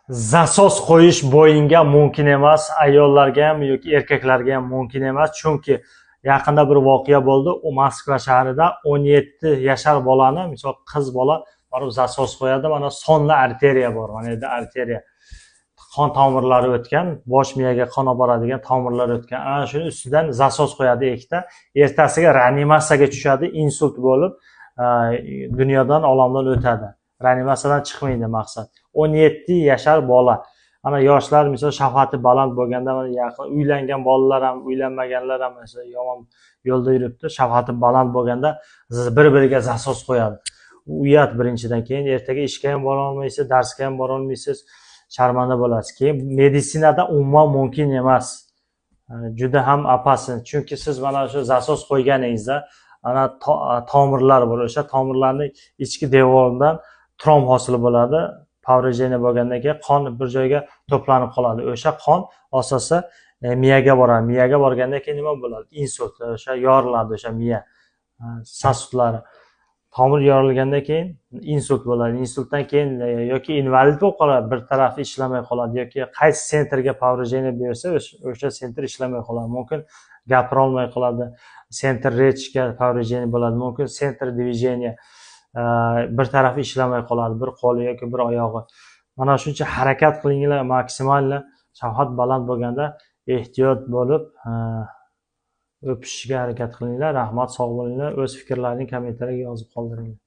Zasos qo'yish bo'yinga mumkin emas, ayollarga ham yoki erkaklarga ham mumkin emas. Chunki yaqinda bir voqea bo'ldi. U Moskva shahrida 17 yashar bolani, misol qiz bola borib zasos qo'yadi. Mana sonli arteriya bor, mana yerda arteriya. Qon tomirlari o'tgan, bosh miyaga qon olib boradigan tomirlar o'tgan. Ana shuni ustidan zasos qo'yadi ikkita. Ertasiga reanimatsiyaga tushadi, insult bo'lib, dunyodan olamdan o'tadi. Reanimatsiyadan chiqmaydi maqsad. 17 yashar bola. Ana yoshlar misol shafqati baland bo'lganda, mana yaqin uylangan bolalar ham, uylanmaganlar ham mesela yomon yo'lda yuribdi. Shafqati baland bo'lganda bir-biriga zasos qo'yadi. Uyat birinchidan, keyin ertaga ishga ham bora olmaysiz, darsga ham bora olmaysiz, sharmanda bo'lasiz. Keyin meditsinada umuman mumkin emas. Juda ham opasin. Chunki siz mana shu zasos qo'yganingizda ana tomirlar bor. O'sha tomirlarning ichki devoridan tromb hosil bo'ladi. Повреждение bo'lgandan keyin qon bir joyga to'planib qoladi. O'sha qon asosan miyaga boradi. Miyaga borgandan keyin nima bo'ladi? Insult, o'sha yoriladi o'sha miya sasudlari. Tomir yorilgandan keyin insult bo'ladi. Insultdan keyin yoki invalid bo'lib qoladi, bir tarafi ishlamay qoladi yoki qaysi sentrga повреждение bersa, o'sha sentr ishlamay qoladi. Mumkin gapira olmay qoladi. Sentr rечьga повреждение bo'ladi. Mumkin sentr движения bir tarafi ishlamay qoladi, bir qo'li yoki bir oyog'i. Mana shuncha harakat qilinglar, maksimal shafqat baland bo'lganda ehtiyot bo'lib o'pishga harakat qilinglar. Rahmat, sog' bo'linglar. O'z fikrlaringizni kommentariyga yozib qoldiringlar.